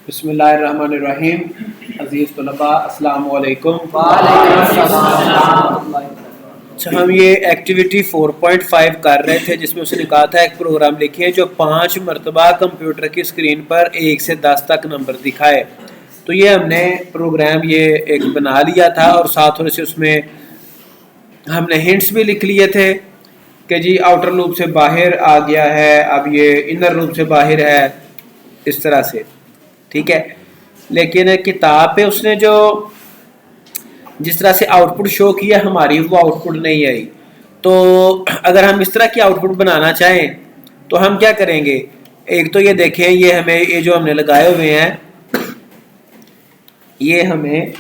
बिस्मिल्लाहिर्रहमानिर्रहीम। अज़ीज़ तलबा अस्सलामु अलैकुम। अच्छा, हम ये एक्टिविटी 4.5 कर रहे थे जिसमें उसने कहा था एक प्रोग्राम लिखिए जो 5 मरतबा कंप्यूटर की स्क्रीन पर 1 से 10 तक नंबर दिखाए। तो ये हमने प्रोग्राम ये एक बना लिया था और साथ थोड़े से उसमें हमने हिंट्स भी लिख लिए थे कि जी आउटर लूप से बाहर आ गया है, अब ये इनर लूप से बाहर है, इस तरह से। ठीक है, लेकिन किताब पे उसने जो जिस तरह से आउटपुट शो किया हमारी वो आउटपुट नहीं आई। तो अगर हम इस तरह की आउटपुट बनाना चाहें तो हम क्या करेंगे, एक तो ये देखें, ये हमें ये जो हमने लगाए हुए हैं ये हमें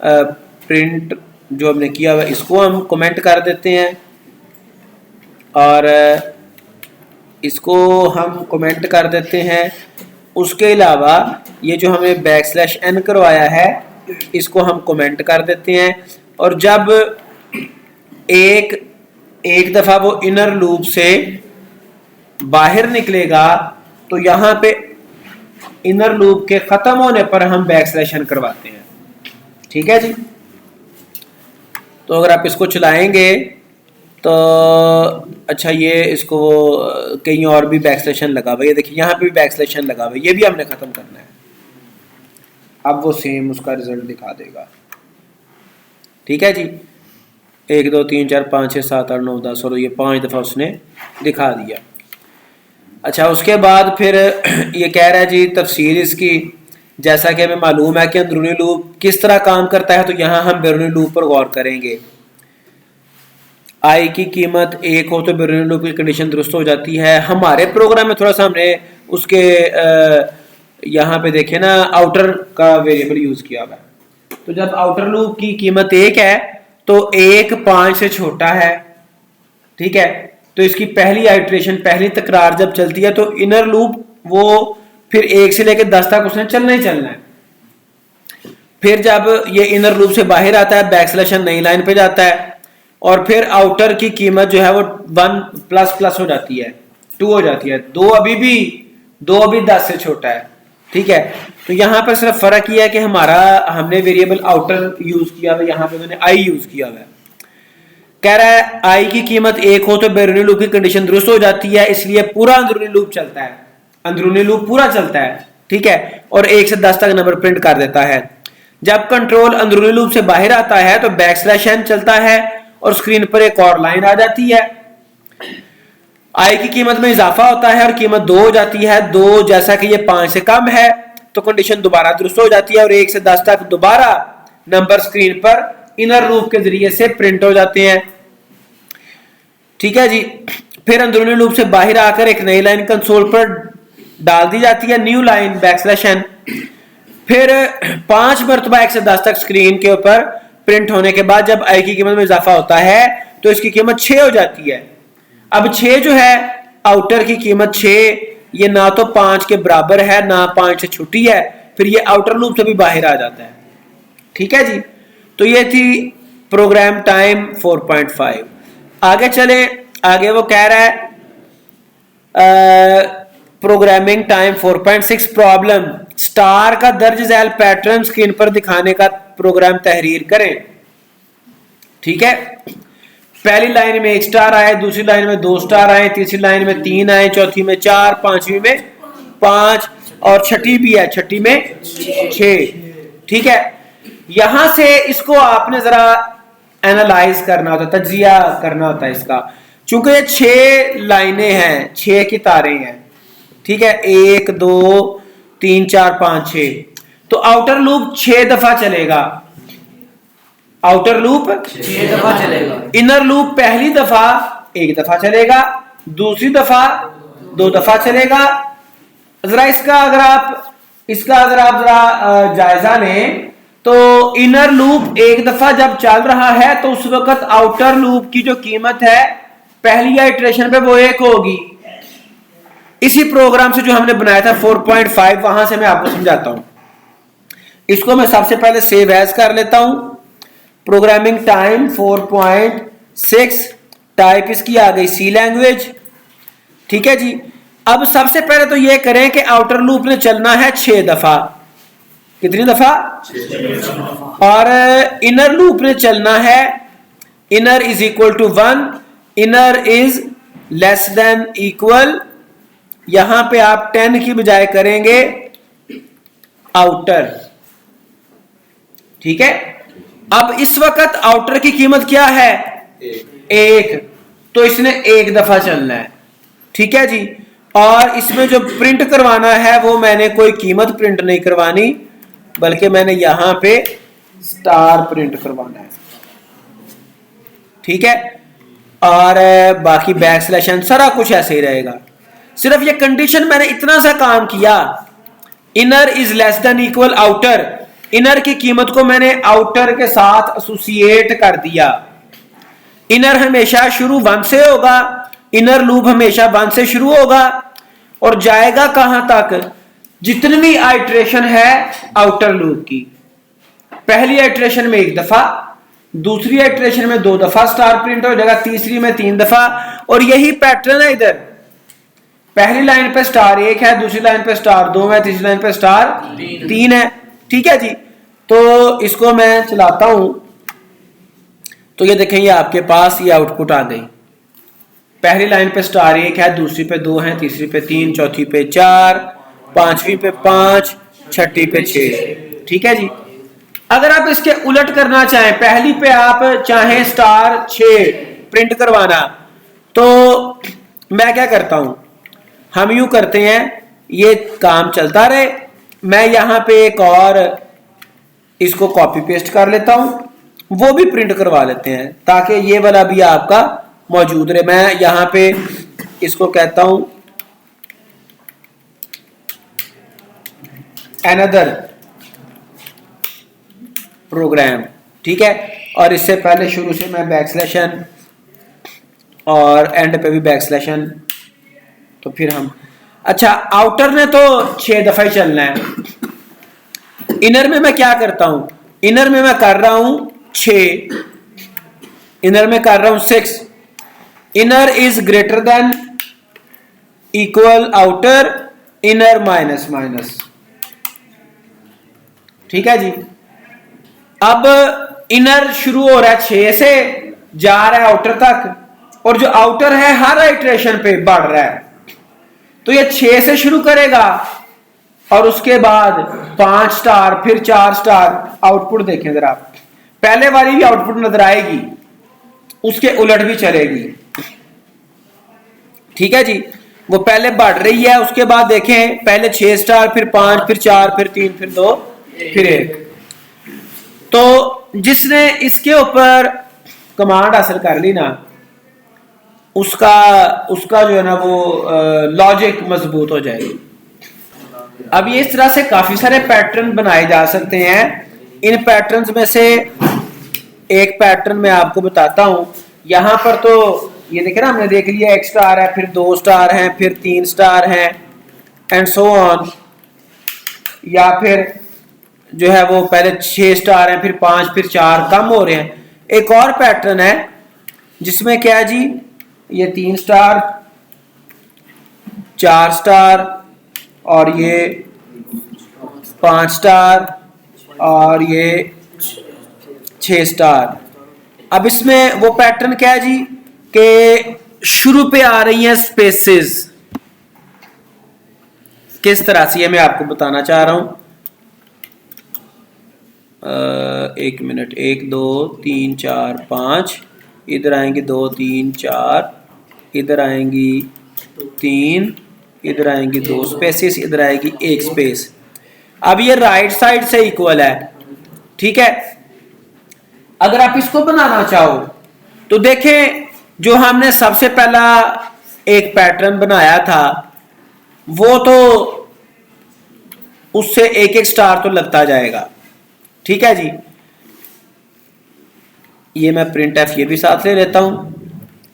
प्रिंट जो हमने किया हुआ इसको हम कमेंट कर देते हैं और इसको हम कमेंट कर देते हैं। उसके अलावा ये जो हमें \n करवाया है इसको हम कमेंट कर देते हैं। और जब एक दफ़ा वो इनर लूप से बाहर निकलेगा तो यहाँ पे इनर लूप के ख़त्म होने पर हम \n करवाते हैं। ठीक है जी। तो अगर आप इसको चलाएंगे तो अच्छा, ये इसको कहीं और भी \n लगा हुआ है, ये देखिए यहाँ पे भी \n लगा हुआ है, ये भी हमने ख़त्म करना है। अब वो सेम उसका रिजल्ट दिखा देगा। ठीक है जी, 1 2 3 4 5 6 7 8 9 10 और ये 5 दफ़ा उसने दिखा दिया। अच्छा, उसके बाद फिर ये कह रहा है जी तफसील इसकी, जैसा कि हमें मालूम है कि अंदरूनी लूप किस तरह काम करता है, तो यहाँ हम बैरूनी लूप पर गौर करेंगे। आई की कीमत 1 हो तो बैरूनी लूप की कंडीशन दुरुस्त हो जाती है। हमारे प्रोग्राम में थोड़ा सा हमने उसके यहाँ पे देखे ना आउटर का वेरिएबल यूज किया हुआ है। तो जब आउटर लूप की कीमत 1 है तो 1 5 से छोटा है। ठीक है, तो इसकी पहली आइट्रेशन, पहली तकरार जब चलती है तो इनर लूप वो फिर 1 से लेकर 10 तक उसने चलना ही चलना है। फिर जब ये इनर लूप से बाहर आता है \n नई लाइन पे जाता है और फिर आउटर की कीमत जो है वो 1++ हो जाती है, 2 हो जाती है। 2 अभी 10 से छोटा है। ठीक है, तो यहाँ पर सिर्फ फर्क यह है कि हमने वेरिएबल आउटर यूज किया हुआ, यहाँ पे मैंने आई यूज किया हुआ है। कह रहा है आई की कीमत 1 हो तो बैरूनी लूप की कंडीशन दुरुस्त हो जाती है, इसलिए पूरा अंदरूनी लूप चलता है, अंदरूनी लूप पूरा चलता है। ठीक है, और 1 से 10 तक नंबर प्रिंट कर देता है। जब कंट्रोल अंदरूनी लूप से बाहर आता है तो \n चलता है और स्क्रीन पर एक और लाइन आ जाती है। आई की कीमत में इजाफा होता है और कीमत 2 हो जाती है। 2 जैसा कि ये 5 से कम है तो कंडीशन दोबारा दुरुस्त हो जाती है और 1 से 10 तक दोबारा नंबर स्क्रीन पर इनर लूप के जरिए से प्रिंट हो जाते हैं। ठीक है जी, फिर अंदरूनी लूप से बाहर आकर एक नई लाइन कंसोल पर डाल दी जाती है, न्यू लाइन \n। फिर 5 मरतबा 1 से 10 तक स्क्रीन के ऊपर प्रिंट होने के बाद जब आई की कीमत में इजाफा होता है तो इसकी कीमत 6 हो जाती है। अब 6 जो है आउटर की कीमत 6, ये ना तो 5 के बराबर है ना 5 से छोटी है, फिर ये आउटर लूप से भी बाहर आ जाता है। ठीक है जी, तो ये थी प्रोग्राम टाइम 4.5। आगे चले, आगे वो कह रहा है प्रोग्रामिंग टाइम 4.6 प्रॉब्लम, स्टार का दर्ज झैल पैटर्न स्क्रीन पर दिखाने का प्रोग्राम तहरीर करें। ठीक है, पहली लाइन में 1 स्टार आए, दूसरी लाइन में 2 स्टार आए, तीसरी लाइन में 3 आए, चौथी में 4, पांचवी में 5 और छठी भी है, छठी में 6। ठीक है, यहां से इसको आपने जरा एनालाइज करना होता, तज्जिया करना होता है इसका, चूंकि ये 6 लाइनें हैं, 6 की तारें हैं। ठीक है, 1 2 3 4 5 6, तो आउटर लूप 6 दफा चलेगा। आउटर लूप 6 दफा चलेगा। इनर लूप पहली दफा 1 दफा चलेगा, दूसरी दफा 2 दफा चलेगा। जरा इसका अगर आप जरा जायजा लें तो इनर लूप 1 दफा जब चल रहा है तो उस वक्त आउटर लूप की जो कीमत है पहली आइट्रेशन पे वो 1 होगी। इसी प्रोग्राम से जो हमने बनाया था 4.5, वहां से मैं आपको समझाता हूं। इसको मैं सबसे पहले सेव एज कर लेता हूं। प्रोग्रामिंग टाइम 4.6, टाइप इसकी आ गई सी लैंग्वेज। ठीक है जी, अब सबसे पहले तो ये करें कि आउटर लूप ने चलना है 6 दफा। कितनी दफा? और इनर लूप ने चलना है, inner is equal to 1, inner is less than equal, यहां पे आप 10 की बजाय करेंगे आउटर। ठीक है, अब इस वक्त आउटर की कीमत क्या है? 1, तो इसने एक दफा चलना है। ठीक है जी, और इसमें जो प्रिंट करवाना है वो मैंने कोई कीमत प्रिंट नहीं करवानी, बल्कि मैंने यहां पे स्टार प्रिंट करवाना है। ठीक है, और बाकी बैक स्लैश एन सारा कुछ ऐसे ही रहेगा। सिर्फ ये कंडीशन मैंने इतना सा काम किया, inner is less than equal outer, inner की कीमत को मैंने आउटर के साथ एसोसिएट कर दिया। इनर हमेशा शुरू 1 से होगा, इनर लूप हमेशा 1 से शुरू होगा और जाएगा कहां तक? जितनी भी आइट्रेशन है आउटर लूप की, पहली आइट्रेशन में 1 दफा, दूसरी आइट्रेशन में 2 दफा स्टार प्रिंट हो जाएगा, तीसरी में 3 दफा, और यही पैटर्न है इधर। पहली लाइन पे स्टार 1 है, दूसरी लाइन पे स्टार 2 है, तीसरी लाइन पे स्टार 3 है। ठीक है जी, तो इसको मैं चलाता हूं तो ये देखें, ये आपके पास ये आउटपुट आ गई। पहली लाइन पे स्टार 1 है, दूसरी पे 2 है, तीसरी पे 3, चौथी पे 4, पांचवी पे 5, छठी पे 6। ठीक है जी, अगर आप इसके उलट करना चाहें, पहली पे आप चाहें स्टार 6 प्रिंट करवाना, तो मैं क्या करता हूं, हम यूं करते हैं, ये काम चलता रहे, मैं यहां पे एक और इसको कॉपी पेस्ट कर लेता हूं, वो भी प्रिंट करवा लेते हैं ताकि ये वाला भी आपका मौजूद रहे। मैं यहां पे इसको कहता हूं अनदर प्रोग्राम। ठीक है, और इससे पहले शुरू से मैं बैकस्लैश एन और एंड पे भी बैकस्लैश एन, तो फिर हम, अच्छा आउटर ने तो 6 दफा ही चलना है। इनर में मैं क्या करता हूं, इनर में मैं कर रहा हूं 6, इनर में कर रहा हूं 6, inner is greater than equal outer, inner minus minus. ठीक है जी, अब इनर शुरू हो रहा है 6 से, जा रहा है आउटर तक, और जो आउटर है हर इटरेशन पे बढ़ रहा है, तो ये 6 से शुरू करेगा और उसके बाद 5 स्टार, फिर 4 स्टार। आउटपुट देखें जरा, पहले वाली भी आउटपुट नजर आएगी, उसके उलट भी चलेगी। ठीक है जी, वो पहले बढ़ रही है, उसके बाद देखें पहले 6 स्टार, फिर 5, फिर 4, फिर 3, फिर 2, फिर 1। तो जिसने इसके ऊपर कमांड हासिल कर ली ना, उसका जो है ना वो लॉजिक मजबूत हो जाएगी। अब ये इस तरह से काफी सारे पैटर्न बनाए जा सकते हैं। इन पैटर्न्स में से एक पैटर्न मैं आपको बताता हूं। यहां पर तो ये देखे ना, हमने देख लिया 1 स्टार है, फिर 2 स्टार हैं, फिर 3 स्टार हैं, एंड सो ऑन। या फिर जो है वो पहले 6 स्टार हैं, फिर 5, फिर 4, कम हो रहे हैं। एक और पैटर्न है जिसमें क्या है जी, ये 3 स्टार, 4 स्टार, और ये 5 स्टार, और ये 6 स्टार। अब इसमें वो पैटर्न क्या है जी, कि शुरू पे आ रही हैं स्पेसेस। किस तरह से, ये मैं आपको बताना चाह रहा हूं। 1 मिनट, 1 2 3 4 5, इधर आएंगी 2 3 4, इधर आएंगी 3, इधर आएंगी 2 स्पेसेस, इधर आएगी 1 स्पेस। अब ये राइट साइड से इक्वल है। ठीक है, अगर आप इसको बनाना चाहो तो देखें, जो हमने सबसे पहला एक पैटर्न बनाया था, वो तो उससे 1 स्टार तो लगता जाएगा। ठीक है जी, ये मैं प्रिंट एफ ये भी साथ ले लेता हूं।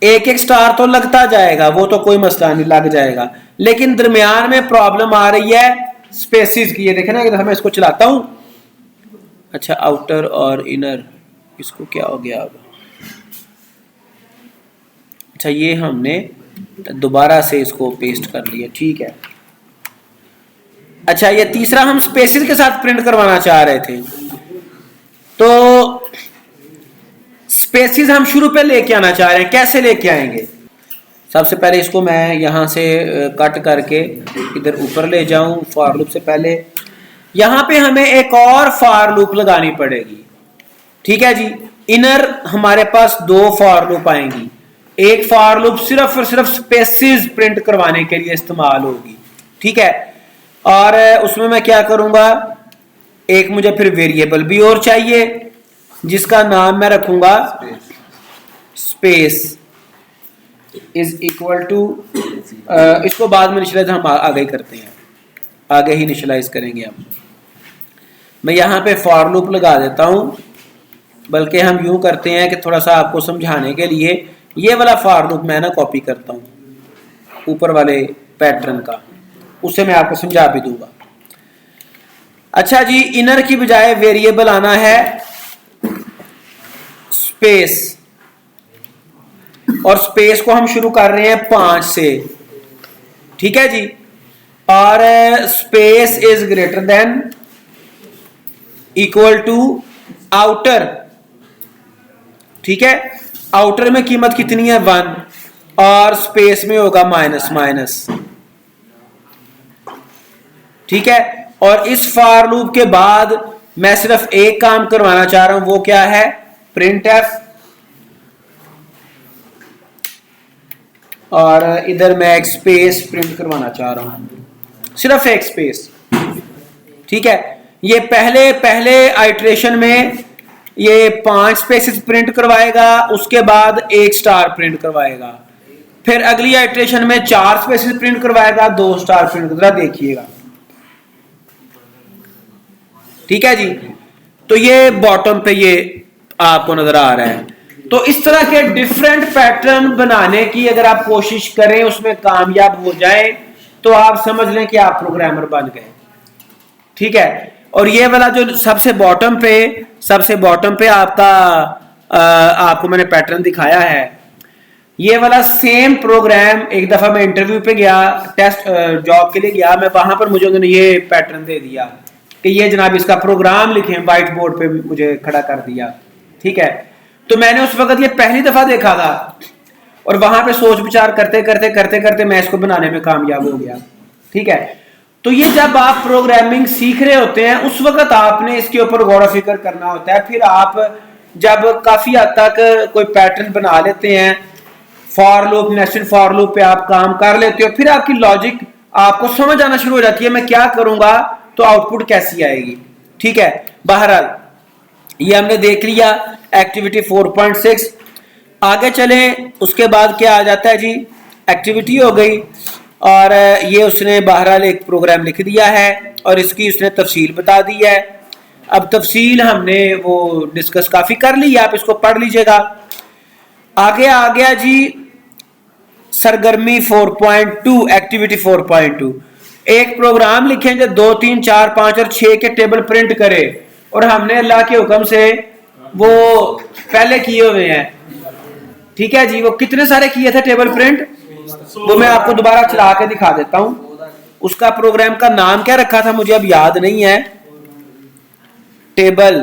1 स्टार तो लगता जाएगा, वो तो कोई मसला नहीं, लग जाएगा। लेकिन दरमियान में प्रॉब्लम आ रही है स्पेसिस की। ये देखें ना, मैं इसको चलाता हूं। अच्छा, आउटर और इनर, इसको क्या हो गया अब? अच्छा, ये हमने दोबारा से इसको पेस्ट कर लिया। ठीक है, अच्छा, ये तीसरा हम स्पेसिस के साथ प्रिंट करवाना चाह रहे थे। तो स्पेसिस हम शुरू पे लेके आना चाह रहे हैं, कैसे लेके आएंगे? सबसे पहले इसको मैं यहां से कट करके इधर ऊपर ले जाऊं फॉर लूप से पहले। यहां पे हमें एक और फॉर लूप लगानी पड़ेगी, ठीक है जी। इनर हमारे पास दो फॉर लूप आएंगी, एक फॉर लूप सिर्फ और सिर्फ स्पेसिस प्रिंट करवाने के लिए इस्तेमाल होगी, ठीक है। और उसमें मैं क्या करूंगा, एक मुझे फिर वेरिएबल भी और चाहिए जिसका नाम मैं रखूंगा स्पेस इज इक्वल टू, इसको बाद में इनिशियलाइज हम आगे ही करते हैं, आगे ही इनिशियलाइज करेंगे हम। मैं यहाँ पे फॉर लूप लगा देता हूँ, बल्कि हम यूं करते हैं कि थोड़ा सा आपको समझाने के लिए ये वाला फॉर लूप मैं ना कॉपी करता हूँ ऊपर वाले पैटर्न का, उसे मैं आपको समझा भी दूंगा। अच्छा जी, इनर की बजाय वेरिएबल आना है स्पेस, और स्पेस को हम शुरू कर रहे हैं 5 से, ठीक है जी। और space is greater than equal to outer, ठीक है। आउटर में कीमत कितनी है 1, और स्पेस में होगा माइनस माइनस, ठीक है। और इस फॉर लूप के बाद मैं सिर्फ एक काम करवाना चाह रहा हूं, वो क्या है, प्रिंट एफ। और इधर मैं एक स्पेस प्रिंट करवाना चाह रहा हूं, सिर्फ एक स्पेस, ठीक है। ये पहले आइट्रेशन में ये 5 स्पेसेस प्रिंट करवाएगा, उसके बाद 1 स्टार प्रिंट करवाएगा, फिर अगली आइट्रेशन में 4 स्पेसेस प्रिंट करवाएगा, 2 स्टार प्रिंट करवाएगा, देखिएगा, ठीक है जी। तो ये बॉटम पे ये आपको नजर आ रहा है। तो इस तरह के डिफरेंट पैटर्न बनाने की अगर आप कोशिश करें, उसमें कामयाब हो जाए, तो आप समझ लें कि आप प्रोग्रामर बन गए, ठीक है। और ये वाला जो सबसे बॉटम पे आपका आपको मैंने पैटर्न दिखाया है, ये वाला सेम प्रोग्राम एक दफा मैं इंटरव्यू पे गया, टेस्ट जॉब के लिए गया मैं, वहां पर मुझे उन्होंने ये पैटर्न दे दिया कि ये जनाब इसका प्रोग्राम लिखें, व्हाइट बोर्ड पे मुझे खड़ा कर दिया, ठीक है। तो मैंने उस वक्त ये पहली दफा देखा था, और वहां पे सोच विचार करते मैं इसको बनाने में कामयाब हो गया, ठीक है। तो ये जब आप प्रोग्रामिंग सीख रहे होते हैं, उस वक्त आपने इसके ऊपर गौर फिक्र करना होता है। फिर आप जब काफी हद तक कोई पैटर्न बना लेते हैं, for loop, nested for loop पे आप काम कर लेते हो, फिर आपकी लॉजिक आपको समझ आना शुरू हो जाती है, मैं क्या करूंगा तो आउटपुट कैसी आएगी, ठीक है। बहरहाल ये हमने देख लिया एक्टिविटी 4.6। आगे चलें, उसके बाद क्या आ जाता है जी, एक्टिविटी हो गई, और ये उसने बहरहाल एक प्रोग्राम लिख दिया है, और इसकी उसने तफसील बता दी है। अब तफसील हमने वो डिस्कस काफी कर ली है, आप इसको पढ़ लीजिएगा। आगे आ गया जी सरगर्मी 4.2, एक्टिविटी 4.2। एक प्रोग्राम लिखेंगे 2, 3, 4, 5 और 6 के टेबल प्रिंट करे, और हमने अल्लाह के हुक्म से वो पहले किए हुए हैं, ठीक है जी। वो कितने सारे किए थे टेबल प्रिंट, वो मैं आपको दोबारा चला के दिखा देता हूं। उसका प्रोग्राम का नाम क्या रखा था मुझे अब याद नहीं है, टेबल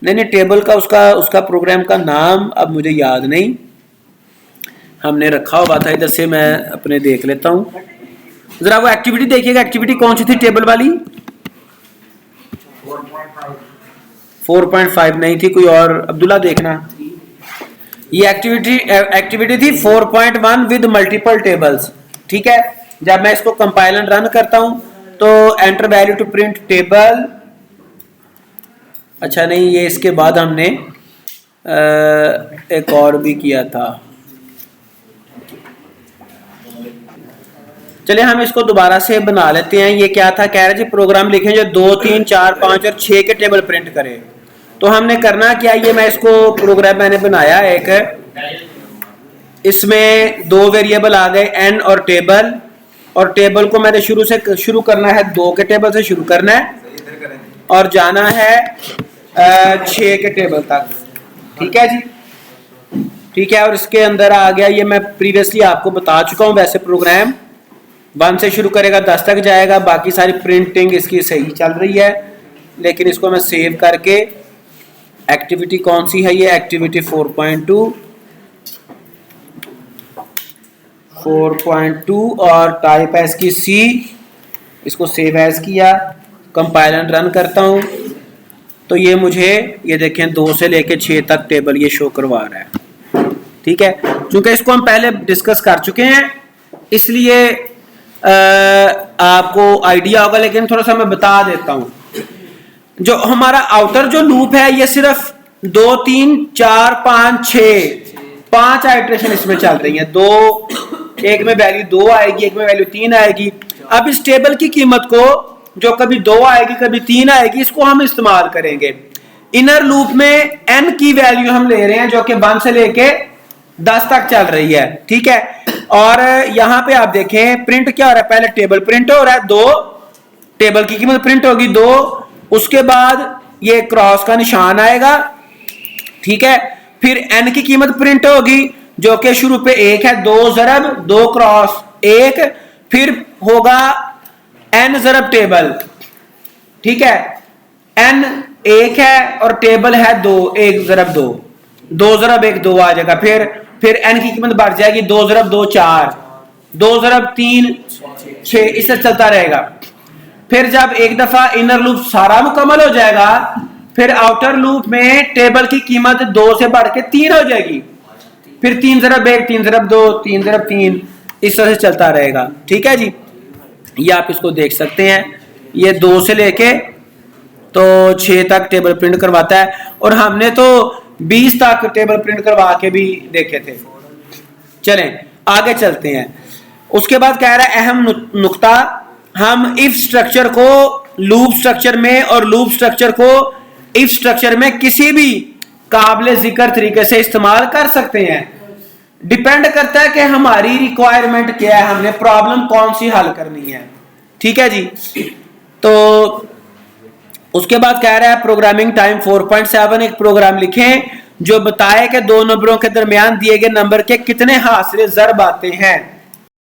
नहीं, टेबल का उसका प्रोग्राम का नाम अब मुझे याद नहीं, हमने रखा हुआ था। इधर से मैं अपने देख लेता हूं, जरा वो एक्टिविटी देखिएगा, एक्टिविटी कौन सी थी टेबल वाली, 4.5 नहीं थी, कोई और, अब्दुल्ला देखना। ये एक्टिविटी थी 4.1 विद मल्टीपल टेबल्स, ठीक है। जब मैं इसको कंपाइल एंड रन करता हूं तो enter value to print table, अच्छा नहीं, ये इसके बाद हमने एक और भी किया था। चलिए हम इसको दोबारा से बना लेते हैं। ये क्या था, कह रहे जी प्रोग्राम लिखें जो 2, 3, 4, 5 और 6 के टेबल प्रिंट करे। तो हमने करना क्या, ये मैं इसको प्रोग्राम मैंने बनाया एक, इसमें 2 वेरिएबल आ गए एन और टेबल को मैंने शुरू करना है 2 के टेबल से शुरू करना है और जाना है 6 के टेबल तक, ठीक है जी, ठीक है। और इसके अंदर आ गया, ये मैं प्रीवियसली आपको बता चुका हूं वैसे प्रोग्राम, 1 से शुरू करेगा 10 तक जाएगा, बाकी सारी प्रिंटिंग इसकी सही चल रही है। लेकिन इसको मैं सेव करके, एक्टिविटी कौन सी है ये, एक्टिविटी 4.2 और टाइप है इसकी सी। इसको सेव एज किया, कंपाइल एंड रन करता हूं तो ये मुझे ये देखें 2 से लेके 6 तक टेबल ये शो करवा रहा है। ठीक है, क्योंकि इसको हम पहले डिस्कस कर चुके हैं इसलिए आपको आइडिया होगा, लेकिन थोड़ा सा मैं बता देता हूं। जो हमारा आउटर जो लूप है ये सिर्फ 2 3 4 5 6 5 आइटरेशन इसमें चल रही है। एक में वैल्यू 2 आएगी, एक में वैल्यू 3 आएगी। अब इस टेबल की कीमत को जो कभी 2 आएगी कभी 3 आएगी, इसको हम इस्तेमाल करेंगे। इनर लूप में n की वैल्यू हम ले रहे हैं जो कि 1 से लेके 10 तक चल रही है। ठीक है, और यहां पे आप देखें प्रिंट क्या हो रहा है, पहले टेबल प्रिंट हो रहा है 2, टेबल की कीमत प्रिंट होगी 2, उसके बाद ये क्रॉस का निशान आएगा। ठीक है, फिर n की कीमत प्रिंट होगी जो कि शुरू पे 1 है, 2 ज़रब 2 क्रॉस 1, फिर होगा n ज़रब टेबल। ठीक है, n 1 है और टेबल है 2, 1 ज़रब 2, 2 ज़रब 1 2 आ जाएगा। फिर n की कीमत बढ़ जाएगी, 2 ज़रब 2 4, 2 ज़रब 3 6, इससे चलता रहेगा। फिर जब एक दफा इनर लूप सारा मुकम्मल हो जाएगा, फिर आउटर लूप में टेबल की कीमत 2 से बढ़ के 3 हो जाएगी। फिर 3 ज़रब 1 3 ज़रब 2 3 ज़रब 3, इस तरह से चलता रहेगा। ठीक है जी, ये आप इसको देख सकते हैं, ये 2 से लेके तो 6 तक टेबल प्रिंट करवाता है, और हमने तो 20 तक टेबल प्रिंट करवा के भी देखे थे। चलें आगे चलते हैं। उसके बाद कह रहा है अहम नुक्ता, हम इफ स्ट्रक्चर को लूप स्ट्रक्चर में और लूप स्ट्रक्चर को इफ स्ट्रक्चर में किसी भी काबिल जिक्र तरीके से इस्तेमाल कर सकते हैं। डिपेंड करता है कि हमारी रिक्वायरमेंट क्या है, हमने प्रॉब्लम कौन सी हल करनी है। ठीक है जी, तो उसके बाद कह रहा है प्रोग्रामिंग टाइम 4.7, एक प्रोग्राम लिखें जो बताए कि 2 नंबरों के दरमियान दिए गए नंबर के कितने हासिल ज़रब आते हैं।